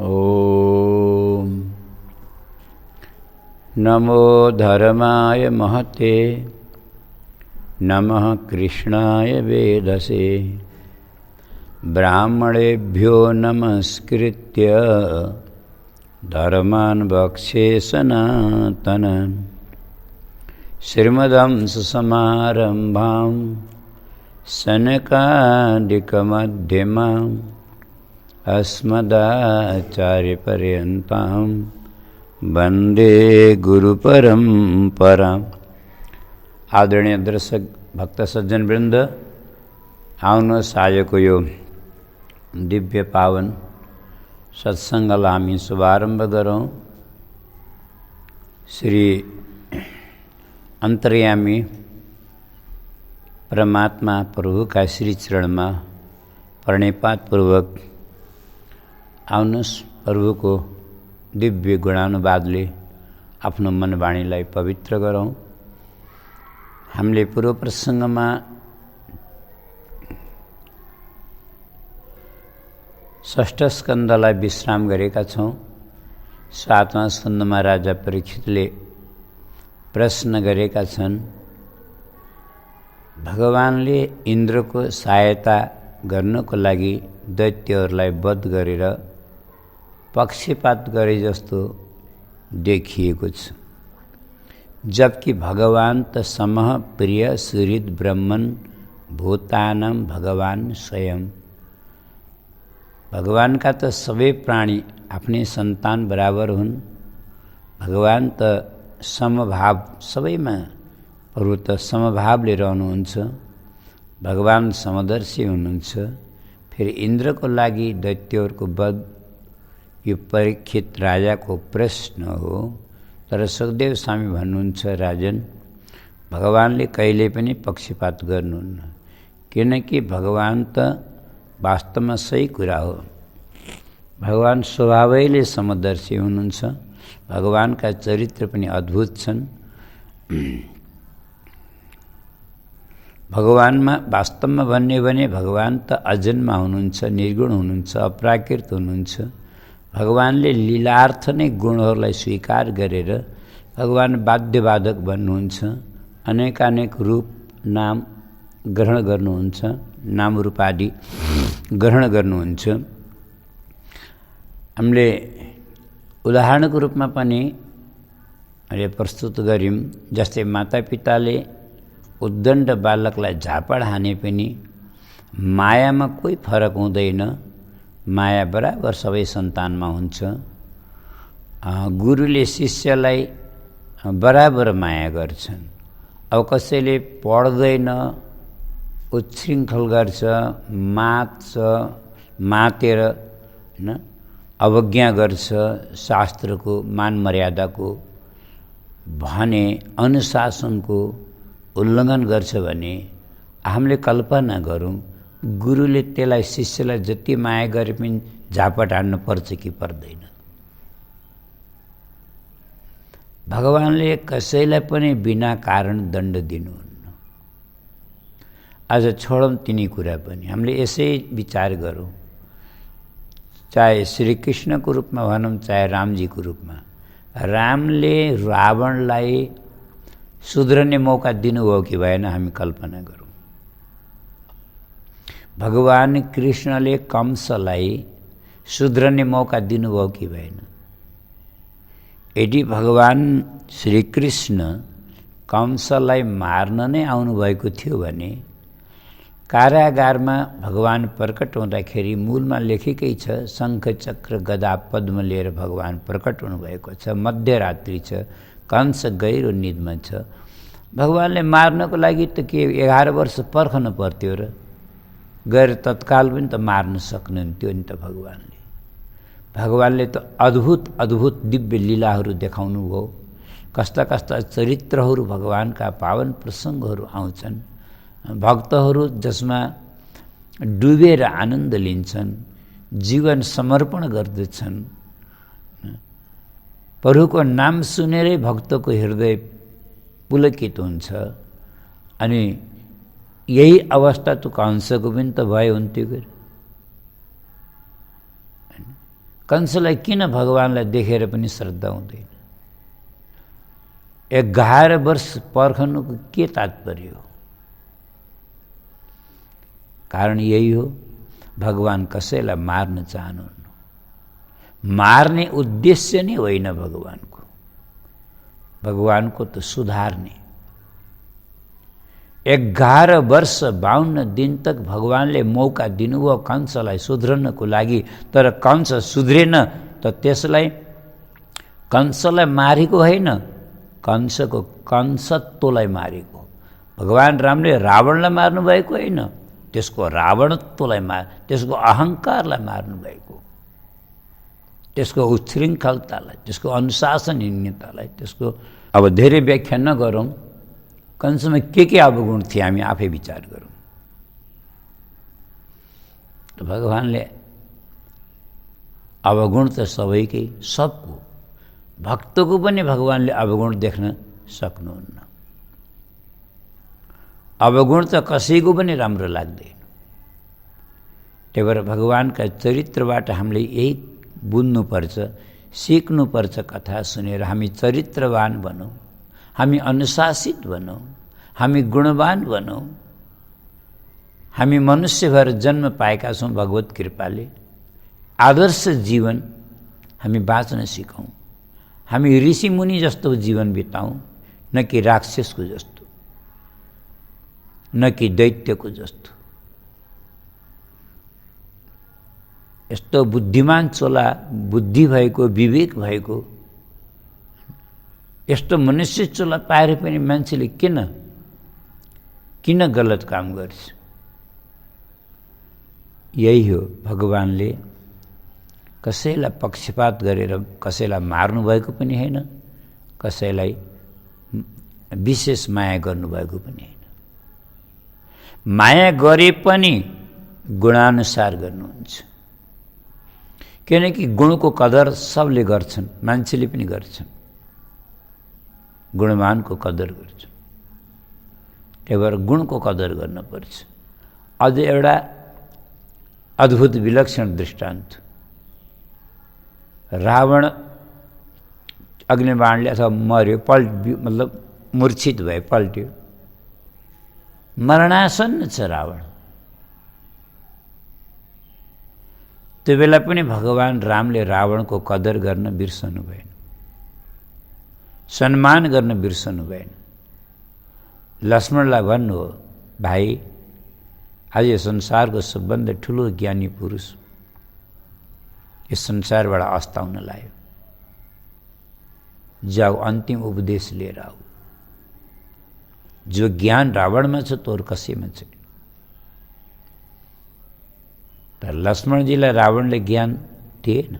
ॐ नमो धर्माय महते नमः कृष्णाय वेदसे ब्राह्मणेभ्यो नमस्कृत्य धर्मान् वक्षे सनातनान् श्रीमदंससमारम्भां सनकादिकमध्यमाम् अस्मदाचार्यपर्यन्तां वन्दे गुरुपरम्पराम्। आदरणीय दर्शक भक्त सज्जन वृंद, आउनुहोस् आजको यो दिव्य पावन सत्सङ्गलाई हामी शुभारम्भ गरौँ। श्री अन्तर्यामी परमात्मा प्रभुका श्री चरणमा प्रणिपातपूर्वक आउनुहोस् प्रभुको दिव्य गुणानुवादले आफ्नो मनवाणीलाई पवित्र गरौँ। हामीले पूर्व प्रसङ्गमा षष्ठ स्कन्धलाई विश्राम गरेका छौँ। सातवाँ स्कन्धमा राजा परीक्षितले प्रश्न गरेका छन्, भगवानले इन्द्रको सहायता गर्नको लागि दैत्यहरूलाई वध गरेर पक्षपात गरे जस्तो देखिएको छ, जबकि भगवान त समः प्रिय सुहृद ब्रह्मन् भूतानां भगवान स्वयं। भगवानका त सबै प्राणी आफ्नै सन्तान बराबर हुन्। भगवान त समभाव सबैमा, अरू त समभावले रहनुहुन्छ। भगवान समदर्शी हुनुहुन्छ। फेरि इन्द्रको लागि दैत्यहरूको वध यो परीक्षित राजाको प्रश्न हो। तर सुखदेव स्वामी भन्नुहुन्छ, राजन, भगवानले कहिले पनि पक्षपात गर्नुहुन्न, किनकि भगवान त वास्तवमा सही कुरा हो। भगवान स्वभावैले समदर्शी हुनुहुन्छ। भगवानका चरित्र पनि अद्भुत छन्। भगवानमा वास्तवमा भन्ने भने भगवान त अजन्मा हुनुहुन्छ, निर्गुण हुनुहुन्छ, अपराकृत हुनुहुन्छ। भगवानले लीलार्थ नै गुणहरूलाई स्वीकार गरेर भगवान वाद्यवादक भन्नुहुन्छ। अनेकानेक रूप नाम ग्रहण गर्नुहुन्छ, नाम रूप आदि ग्रहण गर्नुहुन्छ। हामीले उदाहरणको रूपमा पनि अहिले प्रस्तुत गर्यौँ। जस्तै मातापिताले उद्दण्ड बालकलाई झापड हाने पनि मायामा कोही फरक हुँदैन। माया बराबर सबै सन्तानमा हुन्छ। गुरुले शिष्यलाई बराबर माया गर्छन्। अब कसैले पढ्दैन, उच्छृङ्खल गर्छ, मातेर हैन अवज्ञा गर्छ, शास्त्रको मान मर्यादाको भने अनुशासनको उल्लङ्घन गर्छ भने हामीले कल्पना गरौँ, गुरुले त्यसलाई शिष्यलाई जति माया गरे पनि झापट हान्नु पर्छ कि पर्दैन? भगवानले कसैलाई पनि बिना कारण दण्ड दिनुहुन्न। आज छोडौँ तिनी कुरा पनि, हामीले यसै विचार गरौँ। चाहे श्रीकृष्णको रूपमा भनौँ, चाहे रामजीको रूपमा, रामले रावणलाई सुध्रने मौका दिनुभयो कि भएन? हामी कल्पना गरौँ। भगवान कृष्णले कंसलाई सुध्रने मौका दिनुभयो कि भएन? यदि भगवान श्रीकृष्ण कंसलाई मार्न नै आउनुभएको थियो भने कारागारमा भगवान प्रकट हुँदाखेरि मूलमा लेखेकै छ, शङ्ख चक्र गदा पद्म लिएर भगवान प्रकट हुनुभएको छ। मध्यरात्रि छ, कंस गहिरो निदमा छ। भगवानले मार्नको लागि त के 11 वर्ष पर्खन पर्थ्यो र? गएर तत्काल पनि त मार्न सक्नुहुन्थ्यो नि त भगवानले। भगवानले त अद्भुत अद्भुत दिव्य लीलाहरू देखाउनु भयो। कस्ता कस्ता चरित्रहरू भगवानका पावन प्रसङ्गहरू आउँछन्। भक्तहरू जसमा डुबेर आनन्द लिन्छन्, जीवन समर्पण गर्दछन्। प्रभुको नाम सुनेरै भक्तको हृदय पुलकित हुन्छ। अनि यही अवस्था त कंसको पनि त भयो हुन्थ्यो। कंसलाई किन भगवानलाई देखेर पनि श्रद्धा हुँदैन? 11 वर्ष पर्खनुको के तात्पर्य हो? कारण यही हो, भगवान कसैलाई मार्न चाहनुहुन्न। मार्ने उद्देश्य नै होइन भगवानको। भगवानको त सुधार्ने। 11 वर्ष 52 दिन तक भगवानले मौका दिनुभयो कंसलाई सुध्रनको लागि, तर कंस सुध्रेन त त्यसलाई कंसलाई मारेको होइन, कंसको कंसत्वलाई मारेको। भगवान रामले रावणलाई मार्नु भएको होइन, त्यसको रावणत्वलाई त्यसको अहङ्कारलाई मार्नु भएको, त्यसको उच्छृङ्खलतालाई, त्यसको अनुशासनहीनतालाई, त्यसको अब धेरै व्याख्या नगरौँ। कंसमा के अवगुण थिए हामी आफै विचार गरौँ। भगवानले अवगुण त सबैकै, सबको, भक्तको पनि भगवानले अवगुण देख्न सक्नुहुन्न। अवगुण त कसैको पनि राम्रो लाग्दैन। त्यही भएर भगवानका चरित्रबाट हामीले यही बुझ्नुपर्छ, सिक्नुपर्छ। कथा सुनेर हामी चरित्रवान बनौँ, हामी अनुशासित बनौँ, हामी गुणवान बनौँ। हामी मनुष्य भएर जन्म पाएका छौँ भगवत कृपाले। आदर्श जीवन हामी बाँच्न सिकौँ। हामी ऋषिमुनि जस्तो जीवन बिताउँ, न कि राक्षसको जस्तो, न कि दैत्यको जस्तो। यस्तो बुद्धिमान चोला, बुद्धि भएको, विवेक भएको यस्तो मनुष्य चोला पाएर पनि मान्छेले किन गलत काम गर्छ? यही हो, भगवानले कसैलाई पक्षपात गरेर कसैलाई मार्नुभएको पनि होइन, कसैलाई विशेष माया गर्नुभएको पनि होइन। माया गरे पनि गुणानुसार गर्नुहुन्छ। किनकि गुणको कदर सबले गर्छन्, मान्छेले पनि गर्छन्, गुणवानको कदर गर्छन्। त्यही भएर गुणको कदर गर्नुपर्छ। अझ एउटा अद्भुत विलक्षण दृष्टान्त, रावण अग्निबाणले अथवा मर्यो, मतलब मूर्छित भयो, पल्ट्यो, मरणासन्न छ रावण। त्यो बेला पनि भगवान रामले रावणको कदर गर्न बिर्सनु भएन, सम्मान गर्न बिर्सनु भएन। लक्ष्मणलाई भन्नु हो, भाइ आज यो संसारको सबभन्दा ठुलो ज्ञानी पुरुष यस संसारबाट अस्ताउन लाग्यो, जाऊ अन्तिम उपदेश लिएर आऊ। जो ज्ञान रावणमा छ तोर कसैमा छैन। तर लक्ष्मणजीलाई रावणले ज्ञान दिएन,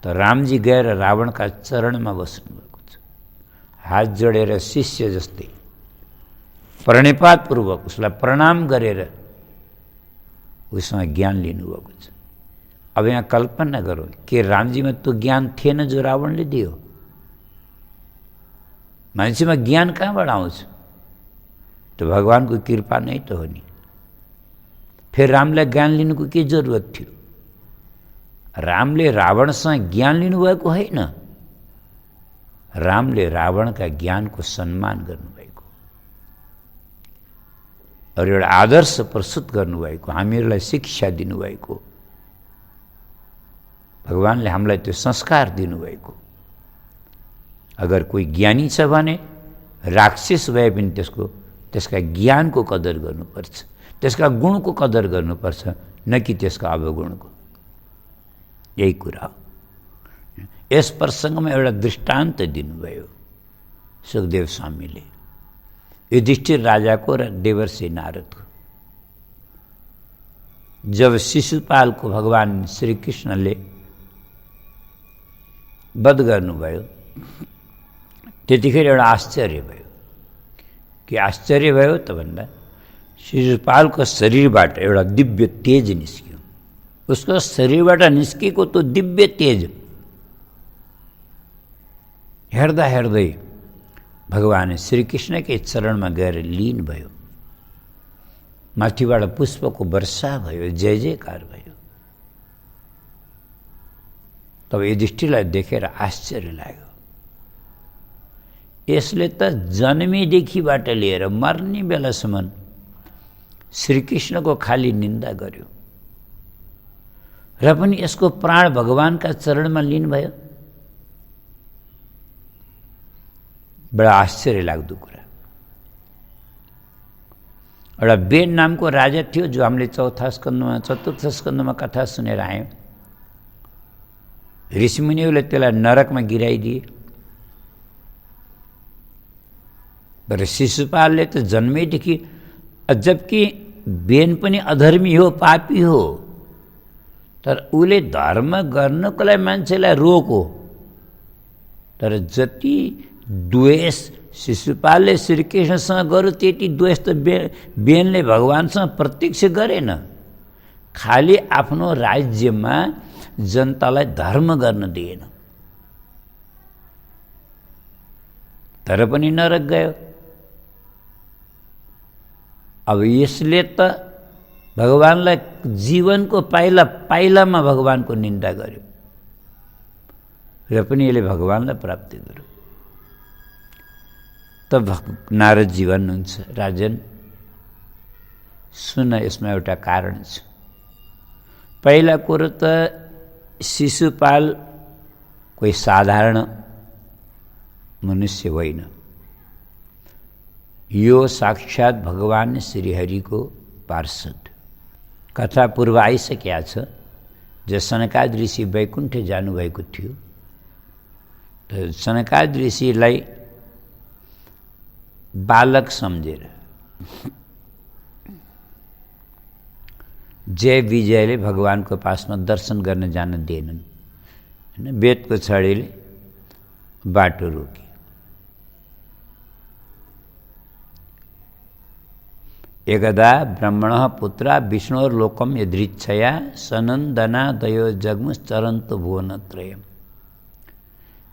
त रामजी गएर रावणका चरणमा बस्नुभएको छ। हात जोडेर शिष्य जस्तै प्रणिपातपूर्वक उसलाई प्रणाम गरेर उसँग ज्ञान लिनुभएको छ। अब यहाँ कल्पना गरौँ, के रामजीमा त्यो ज्ञान थिएन जो रावणले दियो? मान्छेमा ज्ञान कहाँबाट आउँछ? त्यो भगवानको कृपा नै त हो नि। फेरि रामलाई ज्ञान लिनुको के जरुरत थियो? रामले रावणसँग ज्ञान लिनुभएको होइन, रामले रावणका ज्ञानको सम्मान गर्नुभएको, अरू एउटा आदर्श प्रस्तुत गर्नुभएको, हामीहरूलाई शिक्षा दिनुभएको, भगवानले हामीलाई त्यो संस्कार दिनुभएको। अगर कोही ज्ञानी छ भने राक्षस भए पनि त्यसका ज्ञानको कदर गर्नुपर्छ, त्यसका गुणको कदर गर्नुपर्छ, न कि त्यसका अवगुणको। यही कुरा हो। यस प्रसङ्गमा एउटा दृष्टान्त दिनुभयो सुखदेव स्वामीले, युधिष्ठिर राजाको र देवर्षि नारदको। जब शिशुपालको भगवान श्रीकृष्णले वध गर्नुभयो, त्यतिखेर एउटा आश्चर्य भयो। के आश्चर्य भयो त भन्दा शिशुपालको शरीरबाट एउटा दिव्य तेज निस्क्यो। उसको शरीरबाट निस्केको त्यो दिव्य तेज हेर्दा हेर्दै भगवान श्रीकृष्णकै चरणमा गएर लीन भयो। माथिबाट पुष्पको वर्षा भयो, जय जयकार भयो। तब युधिष्ठिरलाई देखेर आश्चर्य लाग्यो। यसले त जन्मेदेखिबाट लिएर मर्ने बेलासम्म श्रीकृष्णको खाली निन्दा गर्यो र पनि यसको प्राण भगवानका चरणमा लिनुभयो। बडा आश्चर्य लाग्दो कुरा। एउटा बेन नामको राजा थियो, जो हामीले चतुर्थ स्कन्धमा कथा सुनेर आयौँ। ऋषिमुनिहरूले त्यसलाई नरकमा गिराइदिए। तर शिशुपालले त जन्मेदेखि, जबकि बेन पनि अधर्मी हो, पापी हो, तर उसले धर्म गर्नको लागि मान्छेलाई रोको। तर जति द्वेष शिशुपालले श्रीकृष्णसँग गर्यो त्यति द्वेष त बेनले भगवानसँग प्रत्यक्ष गरेन। खालि आफ्नो राज्यमा जनतालाई धर्म गर्न दिएन, तर पनि नरक गयो। अब यसले त भगवानलाई जीवनको पाइला पाइलामा भगवानको निन्दा गर्यो र पनि यसले भगवानलाई प्राप्ति गर्यो। त नारदजी भन्नुहुन्छ, राजन सुन, यसमा एउटा कारण छ। पहिला कुरो त शिशुपाल कोही साधारण मनुष्य होइन। यो साक्षात भगवान श्रीहरिको पार्षद। कथा पूर्व आइसकेका छ। जब सनकादि ऋषि वैकुण्ठ जानुभएको थियो, त सनकादि ऋषिलाई बालक सम्झेर जय विजयले भगवानको पासमा दर्शन गर्न जान दिएनन्। हैन, वेदको छडीले बाटो रोके। एकदा ब्रह्मणः पुत्रा विष्णोर्लोकम यदृच्छया सनन्दनादयो जग्मुश्चरन्तो भुवनत्रयम्।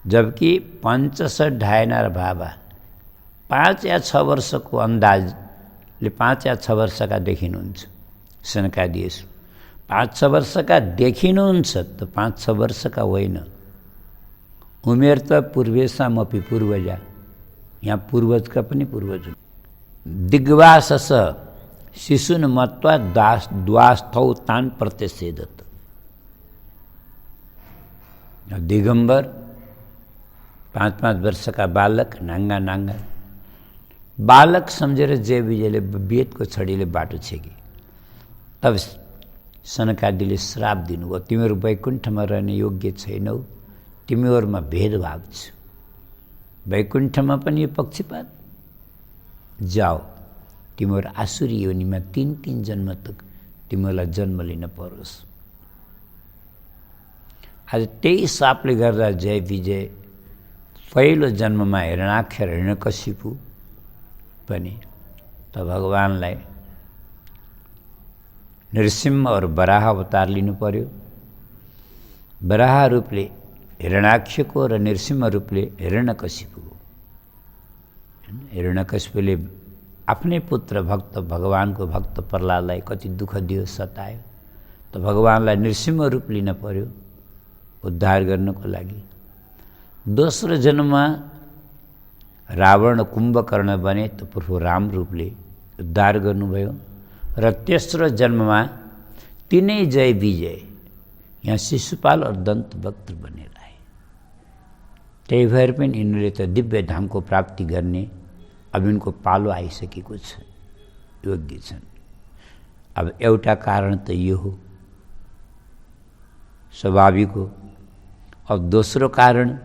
जबकि 65 ढायना बाबा 5 या 6 वर्षको अन्दाजले 5 या 6 वर्षका देखिनुहुन्छ। सनकादियेषु 5-6 वर्षका देखिनुहुन्छ, त 5-6 वर्षका होइन। उमेर त पूर्वेशामपि पूर्वजा, यहाँ पूर्वजका पनि पूर्वज। दिग्वासस शिशुन मत्वा द्वास्थौ तान प्रत्यसेदत। दिगंबर 5-5 वर्षका बालक, नाङ्गा नाङ्गा बालक सम्झेर जय विजयले वेदको छडीले बाटो छेके। तब सनकादिले श्राप दिनुभयो, तिमीहरू वैकुण्ठमा रहने योग्य छैनौ, तिमीहरूमा भेदभाव छ। वैकुण्ठमा पनि यो पक्षपात, जाओ तिमीहरू आसुरी योनिमा 3-3 जन्म तक तिमीहरूलाई जन्म लिन परोस्। आज त्यही सापले गर्दा जय विजय पहिलो जन्ममा हिरण्याक्ष हिरण्यकशिपु पनि त भगवानलाई नृसिंह और वराह अवतार लिनु पर्यो। वराह रूपले हिरण्याक्षको र नृसिंह रूपले हिरण्यकशिपु। हिरण्यकशिपुले आफ्नै पुत्र भक्त भगवानको भक्त प्रहलादलाई कति दुःख दियो, सतायो। त भगवानलाई नृसिंह रूप लिन पर्यो उद्धार गर्नको लागि। दोस्रो जन्ममा रावण कुम्भकर्ण बने, त प्रभु राम रूपले उद्धार गर्नुभयो। र तेस्रो जन्ममा तिनै जय विजय यहाँ शिशुपाल और दन्तवक्त्र बनेर आए। त्यही भएर पनि यिनीहरूले त दिव्य धामको प्राप्ति गर्ने अब यिनको पालो आइसकेको छ, योग्य छन्। अब एउटा कारण त यो हो स्वाभाविक हो। अब दोस्रो कारण,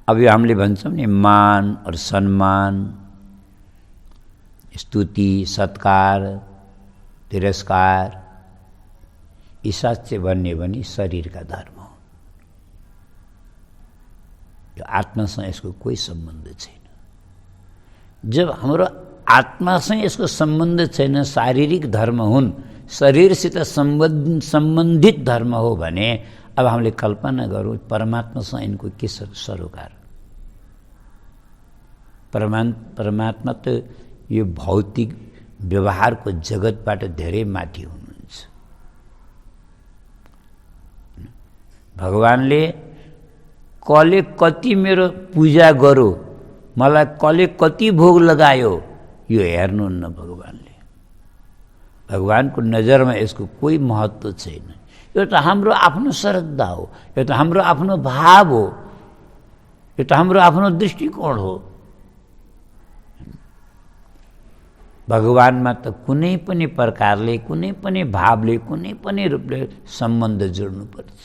अब यो हामीले भन्छौँ नि मान और सम्मान, स्तुति सत्कार तिरस्कार, यी साँच्चै भन्ने भने शरीरका धर्म हो। यो आत्मासँग यसको कोही सम्बन्ध छैन। जब हाम्रो आत्मासँग यसको सम्बन्ध छैन, शारीरिक धर्म हुन्, शरीरसित सम्बन्धित धर्म हो भने अब हामीले कल्पना गरौँ परमात्मासँग यिनको के सरोकार। परमात्मा त यो भौतिक व्यवहारको जगतबाट धेरै माथि हुनुहुन्छ। भगवानले कसले कति मेरो पूजा गर्यो, मलाई कसले कति भोग लगायो, यो हेर्नुहुन्न भगवानले। भगवानको नजरमा यसको कोही महत्त्व छैन। यो त हाम्रो आफ्नो श्रद्धा हो, यो त हाम्रो आफ्नो भाव हो, यो त हाम्रो आफ्नो दृष्टिकोण हो। भगवानमा त कुनै पनि प्रकारले, कुनै पनि भावले, कुनै पनि रूपले सम्बन्ध जोड्नुपर्छ।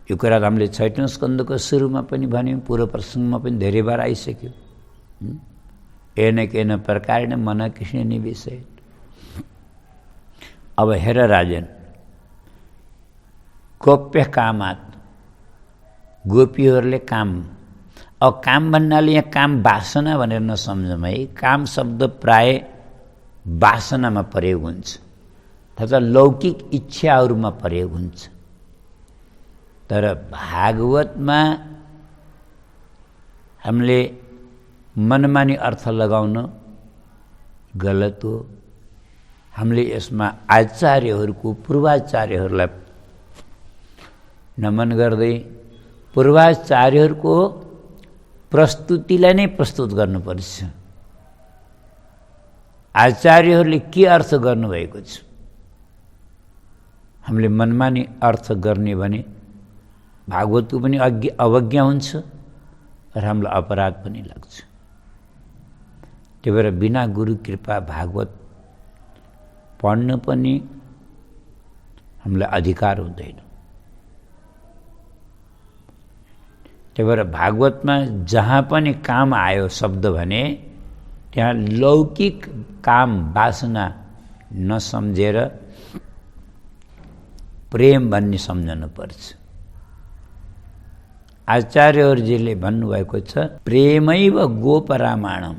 यो कुरा हामीले 6औं स्कन्धको सुरुमा पनि भन्यौँ, पूर्व प्रसङ्गमा पनि धेरै बार आइसक्यो। येन प्रकारेण मन कृष्ण निवेशय। अब हेर राजन, गोप्य कामात, गोपीहरूले काम। अब काम भन्नाले यहाँ काम वासना भनेर नसम्झौँ है। काम शब्द प्राय वासनामा प्रयोग हुन्छ तथा लौकिक इच्छाहरूमा प्रयोग हुन्छ। तर भागवतमा हामीले मनमानी अर्थ लगाउन गलत हो। हामीले यसमा आचार्यहरूको, पूर्वाचार्यहरूलाई नमन गर्दै पूर्वाचार्यहरूको प्रस्तुतिलाई नै प्रस्तुत गर्नुपर्छ। आचार्यहरूले के अर्थ गर्नुभएको छ, हामीले मनमानी अर्थ गर्ने भने भागवतको पनि अवज्ञा हुन्छ र हामीलाई अपराध पनि लाग्छ। त्यही भएर बिना गुरु कृपा भागवत पढ्न पनि हामीलाई अधिकार हुँदैन। त्यही भएर भागवतमा जहाँ पनि काम आयो शब्द भने त्यहाँ लौकिक काम वासना नसम्झेर प्रेम भन्ने सम्झनुपर्छ। आचार्यहरूले भन्नुभएको छ, प्रेमैव गोपरामाणम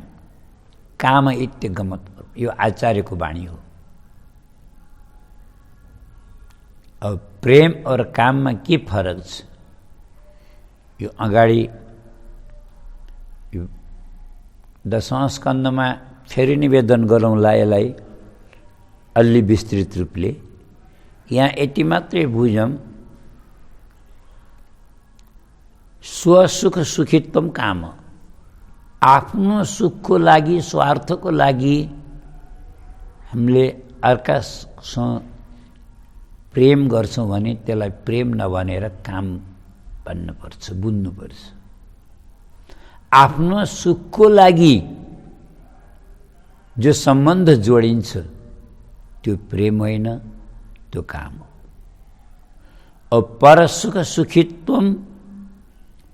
काम इत्यगमत। यो आचार्यको वाणी हो। अब प्रेम और काममा के फरक छ, यो अगाडि 10औं स्कन्धमा फेरि निवेदन गरौँला यसलाई अलि विस्तृत रूपले। यहाँ यति मात्रै बुझौँ, स्वसुख सुखित्वम काम। आफ्नो सुखको लागि, स्वार्थको लागि हामीले अर्कासँग प्रेम गर्छौँ भने त्यसलाई प्रेम नभनेर काम भन्नुपर्छ, बुझ्नुपर्छ। आफ्नो सुखको लागि जो सम्बन्ध जोडिन्छ त्यो प्रेम होइन, त्यो काम हो। और परसुख सुखित्वम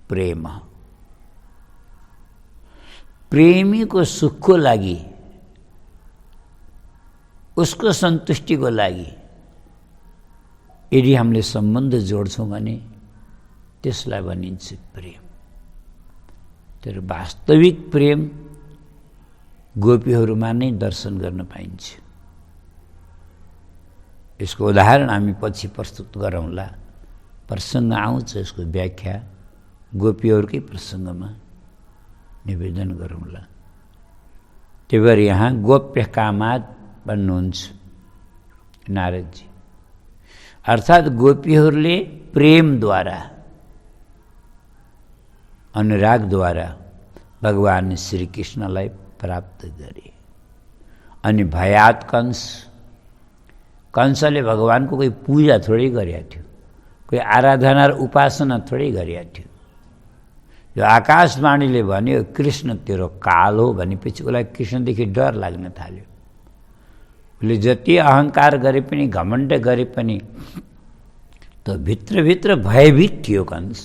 प्रेम। प्रेमीको सुखको लागि, उसको सन्तुष्टिको लागि यदि हामीले सम्बन्ध जोड्छौँ भने त्यसलाई भनिन्छ प्रेम। तर वास्तविक प्रेम गोपीहरूमा नै दर्शन गर्न पाइन्छ। यसको उदाहरण हामी पछि प्रस्तुत गरौँला। प्रसङ्ग आउँछ, यसको व्याख्या गोपीहरूकै प्रसङ्गमा निवेदन गरौँला। त्यही भएर यहाँ गोप्य कामात भन्नुहुन्छ नारदजी, अर्थात् गोपीहरूले प्रेमद्वारा, अनुरागद्वारा भगवान श्री कृष्णलाई प्राप्त गरे। अनि भयात कंसले भगवानको कोही पूजा थोरै गरेको थियो, कोही आराधना र उपासना थोरै गरेको थियो। यो आकाशवाणीले भन्यो कृष्ण तेरो काल हो भनेपछि उसलाई कृष्णदेखि डर लाग्न थाल्यो। उसले जति अहङ्कार गरे पनि, घमण्ड गरे पनि त भित्रभित्र भयभीत थियो कंस।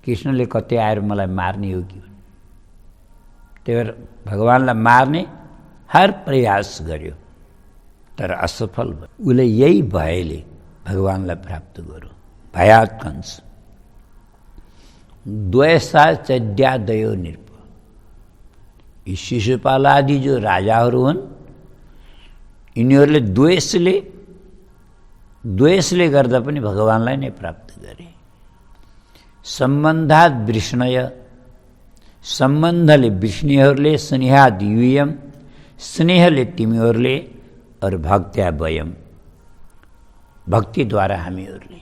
कृष्णले कतै आएर मलाई मार्ने हो कि। त्यही भएर भगवानलाई मार्ने हर प्रयास गर्यो तर असफल भयो। उसले यही भयले भगवानलाई प्राप्त गर्यो। भयात कंस द्वेषा चड्यादयो नृप। यी शिशुपाल आदि जो राजाहरू हुन्, यिनीहरूले द्वेषले गर्दा पनि भगवानलाई नै प्राप्त गरे। सम्बन्धात वृष्णय, सम्बन्धले वृष्णिहरूले, स्नेहाद यूयम, स्नेहले तिमीहरूले, और भक्त्या वयम। भक्तिद्वारा हामीहरूले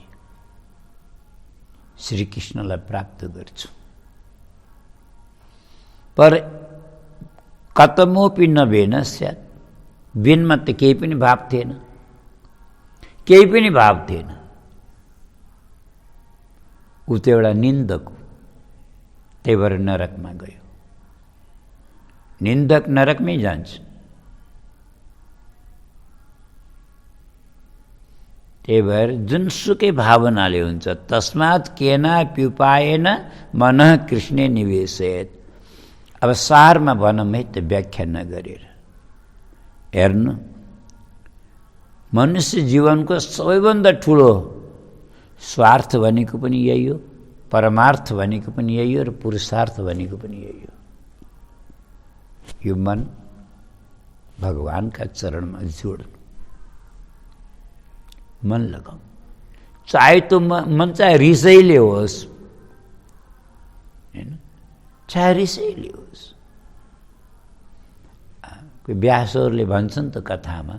श्रीकृष्णलाई प्राप्त गर्छौँ। पर कतमोपि नभेन स्यात्, बिनमा त केही पनि भाव थिएन, केही पनि भाव थिएन। ऊ त एउटा निन्दक हो, त्यही भएर नरकमा गयो। निन्दक नरकमै जान्छ। त्यही भएर जुनसुकै भावनाले हुन्छ, तस्मात् केनाप्युपायेन मनः कृष्णे निवेशयेत्। अब सारमा भनौँ है त, व्याख्या नगरेर हेर्नु, मनुष्य जीवनको सबैभन्दा ठुलो स्वार्थ भनेको पनि यही हो, परमार्थ भनेको पनि यही हो, र पुरुषार्थ भनेको पनि यही हो। यो मन भगवानका चरणमा जोड्नु, मन लगाऊ। चाहे तो मन चाहे रिसैले होस्, हैन, चाहे रिसैले होस्। कोही व्यासहरूले भन्छन् त कथामा,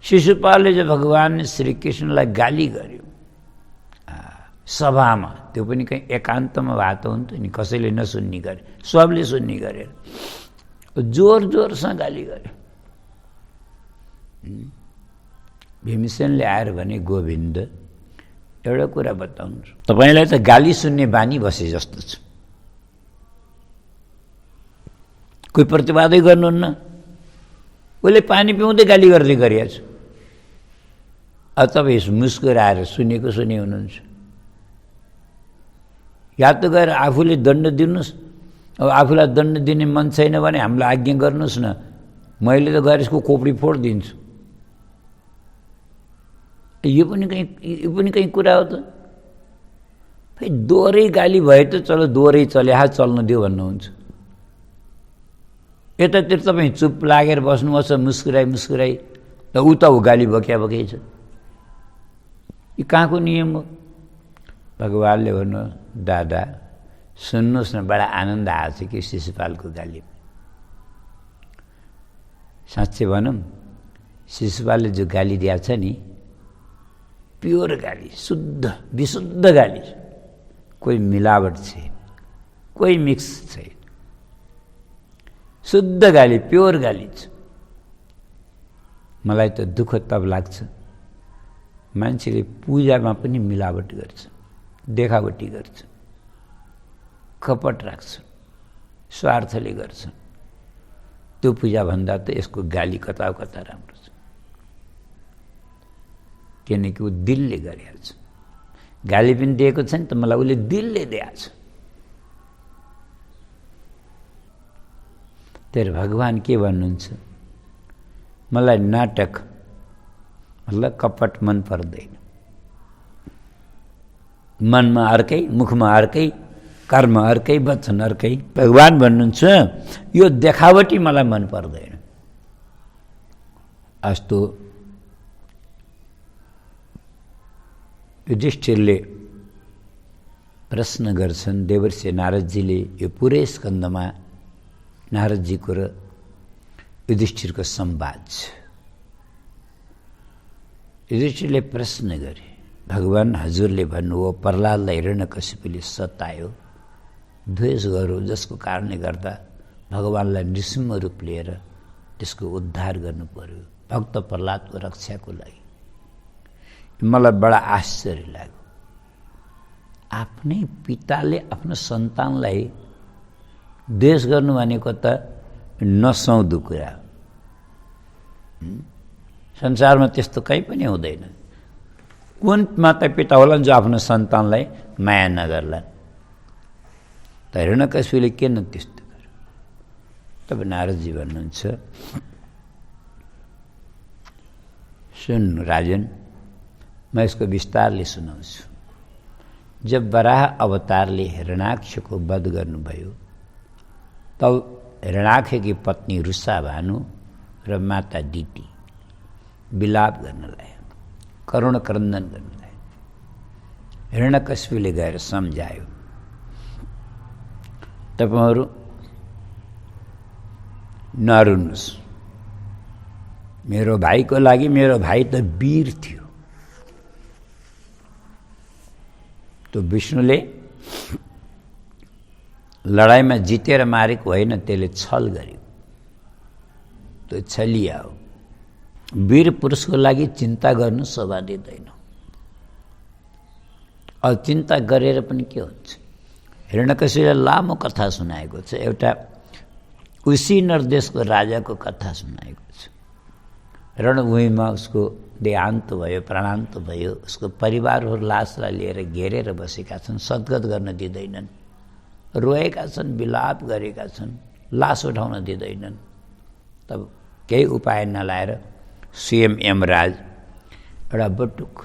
शिशुपालले जो भगवान श्रीकृष्णलाई गाली गर्यो सभामा, त्यो पनि कहीँ एकान्तमा भएको हुन्थ्यो नि, कसैले नसुन्ने गरे, सबले सुन्ने गरेर जोर जोरसँग गाली गर्यो। भीमसेनले आएर भने, गोविन्द एउटा कुरा बताउनु, तपाईँलाई त गाली सुन्ने बानी बसे जस्तो छ, कोही प्रतिवादै गर्नुहुन्न, उसले पानी पिउँदै गाली गर्दै गरिएको छ, अब तपाईँ मुस्कुराएर सुनेको सुने हुनुहुन्छ। या त गएर आफूले दण्ड दिनुहोस्, अब आफूलाई दण्ड दिने मन छैन भने हामीलाई आज्ञा गर्नुहोस् न, मैले त गएर यसको खोपडी फोडिदिन्छु। यो पनि कहीँ कुरा हो त। फेरि दोहोरै गाली भए त चलो, दोहोरै चले चल्न दियो भन्नुहुन्छ। यतातिर तपाईँ चुप लागेर बस्नुपर्छ, मुस्कुराई मुस्कुराई, त ऊ त ऊ गाली बक्या बकै छ। यो कहाँको नियम हो? भगवानले भन्नु, दादा सुन्नुहोस् न, बडा आनन्द आएको छ कि शिशुपालको गाली। साँच्चै भनौँ, शिशुपालले जो गाली दिएको छ नि, प्योर गाली, शुद्ध विशुद्ध गाली छ, कोही मिलावट छैन, कोही मिक्स छैन, शुद्ध गाली, प्योर गाली छ। मलाई त दुःख तब लाग्छ, मान्छेले पूजामा पनि मिलावट गर्छ, देखावटी गर्छ, कपट राख्छ, स्वार्थले गर्छ। त्यो पूजा भन्दा त यसको गाली कता कता राम्रो छ, किनकि ऊ दिलले गरिहाल्छ। गाली पनि दिएको छ नि त मलाई, उसले दिलले दिएको छ। तर भगवान के भन्नुहुन्छ, मलाई नाटक मतलब कपट मन पर्दैन। मनमा अर्कै, मुखमा अर्कै, कर्म अर्कै, वचन अर्कै। भगवान भन्नुहुन्छ यो देखावटी मलाई मन पर्दैन। अस्तो युधिष्ठिरले प्रश्न गर्छन् देवर्षि नारदजीले, यो पुरै स्कन्धमा नारदजीको र युधिष्ठिरको संवाद छ। युधिष्ठिरले प्रश्न गरे, भगवान हजुरले भन्नुभयो प्रह्लादलाई हिरण्यकशिपुले सतायो, द्वेष गर्यो, जसको कारणले गर्दा भगवानलाई नृसिंह रूप लिएर त्यसको उद्धार गर्नु पर्यो भक्त प्रह्लादको रक्षाको लागि। मलाई बडा आश्चर्य लाग्यो, आफ्नै पिताले आफ्नो सन्तानलाई द्वेष गर्नु भनेको त नसौधो कुरा हो। संसारमा त्यस्तो कहीँ पनि हुँदैन। कुन माता पिता होला जो आफ्नो सन्तानलाई माया नगर्ला? त हिरण्यकशिपुले किन त्यस्तो गर्यो? तब नारदजी भन्नुहुन्छ, सुन्नु राजन, म यसको विस्तारले सुनाउँछु। जब वराह अवतारले हिरण्याक्षको वध गर्नुभयो, तब हिरण्याक्षकी पत्नी रुषा भानु र माता दिति विलाप गर्न लाग्यो, करुण क्रन्दन गर्न लाग्यो। हिरण्यकशिपुले गएर सम्झायो, तपाईँहरू नरुनुहोस्, मेरो भाइको लागि, मेरो भाइ त वीर थियो। त्यो विष्णुले लडाइँमा जितेर मारेको होइन, त्यसले छल गर्यो, त्यो छलिया हो। वीर पुरुषको लागि चिन्ता गर्नु शोभा दिँदैन। अब चिन्ता गरेर पनि के हुन्छ? हिरण्यकशिपुले लामो कथा सुनाएको छ, एउटा कुशीनर देशको राजाको कथा सुनाएको छ। रणभूमिमा उसको देहान्त भयो, प्राणान्त भयो। उसको परिवारहरू लासलाई लिएर घेरेर बसेका छन्, सद्गत गर्न दिँदैनन्, रोएका छन्, विलाप गरेका छन्, लास उठाउन दिँदैनन्। तब केही उपाय नलाएर स्वयं यमराज एउटा बटुक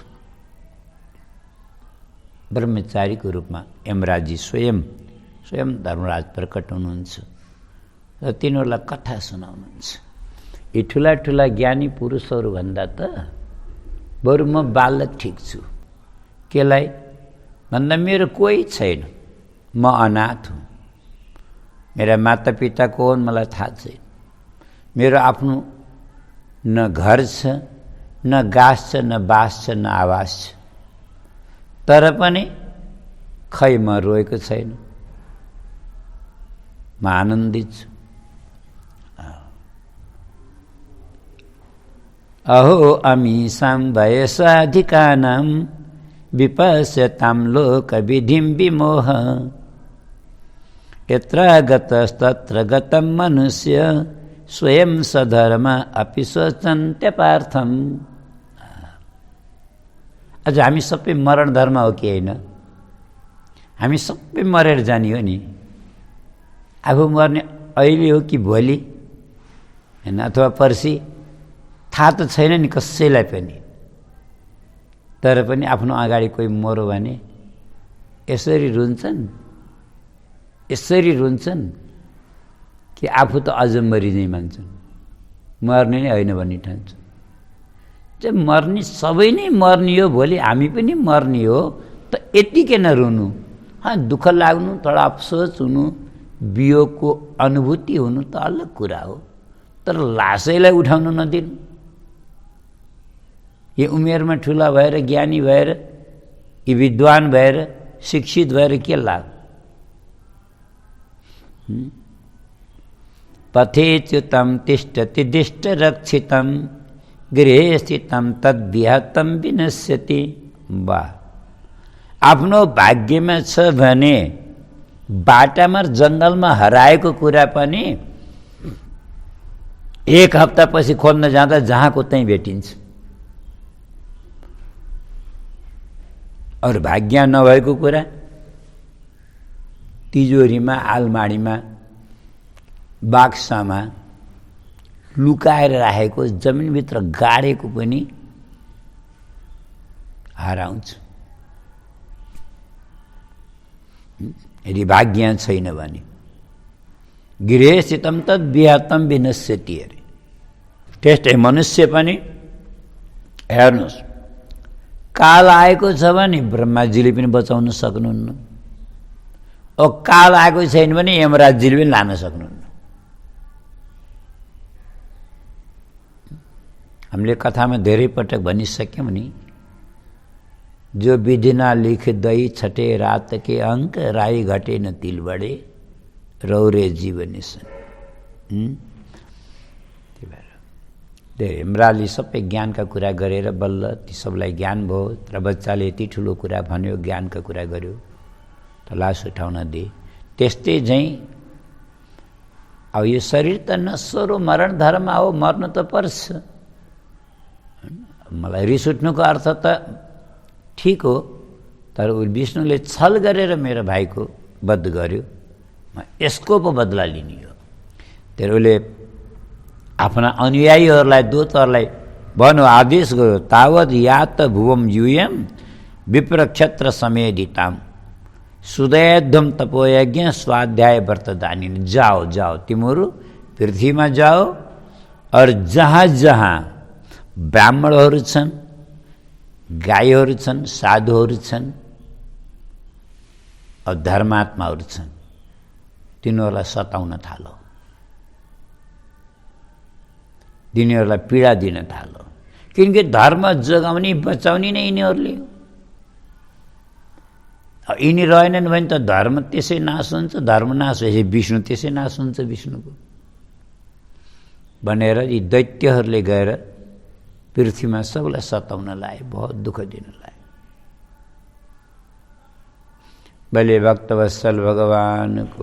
ब्रह्मचारीको रूपमा यमराजी स्वयं धर्मराज प्रकट हुनुहुन्छ र तिनीहरूलाई कथा सुनाउनुहुन्छ। यी ठुला ठुला ज्ञानी पुरुषहरूभन्दा त बरु म बालक ठिक छु। केलाई भन्दा मेरो कोही छैन, म अनाथ हुँ। मेरा मातापिता को हुन् मलाई थाहा छैन। मेरो आफ्नो न घर छ, न गाँस छ, न बास छ, न आवास छ। तर पनि खै म रोएको छैन, म आनन्दित छु। अहो अमीसां वयसाधिकानां विपश्यतां लोकविधिं विमोह यत्र गतस्तत्र गतं मनुष्य स्वयं सधर्म अपि स्वचन्त्य पार्थम। अझ हामी सबै मरण धर्म हो कि होइन? हामी सबै मरेर जाने हो नि। आफू मर्ने अहिले हो कि भोलि होइन, अथवा पर्सि, थाहा त छैन नि कसैलाई पनि। तर पनि आफ्नो अगाडि कोही मर्यो भने यसरी रुन्छन् कि आफू त अझ मरिनै मान्छन्, मर्ने नै होइन भन्ने ठान्छन्। चाहिँ मर्ने सबै नै मर्ने हो, भोलि हामी पनि मर्ने हो त यति किन रुनु? दुःख लाग्नु, थोडा अफसोस हुनु, वियोगको अनुभूति हुनु त अलग कुरा हो, तर लासैलाई उठाउनु नदिनु। यो उमेरमा ठुला भएर, ज्ञानी भएर, यी विद्वान भएर, शिक्षित भएर के लाभ? पथेच्युतं तिष्ठति दिष्टरक्षितं गृहे स्थितं तद्विहतं विनश्यति। वाह! आफ्नो भाग्यमा छ भने बाटामा जङ्गलमा हराएको कुरा पनि एक हप्तापछि खोज्न जाँदा जहाँको त्यहीँ भेटिन्छ। अरू भाग्य नभएको कुरा तिजोरीमा, आलमारीमा, बाक्सामा लुकाएर राखेको, जमिनभित्र गाडेको पनि हराउँछ यदि भाग्य छैन भने। गृहे स्थितं तद्विहतं विनश्यति अरे। त्यस्तै मनुष्य पनि हेर्नुहोस्, काल आएको छ भने ब्रह्माजीले पनि बचाउन सक्नुहुन्न, ओ काल आएको छैन भने यमराजजीले पनि लान सक्नुहुन्न। हामीले कथामा धेरै पटक भनिसक्यौँ नि, जो विधि ना लिख दई छठे रात के अंक राई घटे न तिल बढे रौरे जीवन सन। यमराजले सबै ज्ञानका कुरा गरेर बल्ल ती सबलाई ज्ञान भयो। तर बच्चाले यति ठुलो कुरा भन्यो, ज्ञानका कुरा गर्यो, त लास उठाउन दिए। त्यस्तै झैँ अब यो शरीर त नश्वर हो, मरण धर्म हो, मर्न त पर्छ। मलाई रिस उठ्नुको अर्थ त ठिक हो, तर विष्णुले छल गरेर मेरो भाइको वध गर्यो, यसको पो बदला लिने हो। तर उसले आफ्ना अनुयायीहरूलाई, दूतहरूलाई भन्नु आदेश गर्यो, तावद यात भुवम यूयम विप्रक्षत्र समेधिताम सुदयध्वम तपोयज्ञ स्वाध्याय व्रतदानी। जाओ जाओ, तिमीहरू पृथ्वीमा जाओ, और जहाँ जहाँ ब्राह्मणहरू छन्, गाईहरू छन्, साधुहरू छन्, और धर्मात्माहरू छन्, तिनीहरूलाई सताउन थालो। तिनीहरूलाई पीडा दिन थाल्यो। किनकि धर्म जोगाउने बचाउने नै यिनीहरूले हो। यिनी रहेनन् भने त धर्म त्यसै नाश हुन्छ, धर्म नाश भएपछि विष्णु त्यसै नाश हुन्छ विष्णुको भनेर यी दैत्यहरूले गएर पृथ्वीमा सबलाई सताउन लाए, बहुत दुःख दिन लाए। बलि भक्तवत्सल भगवानको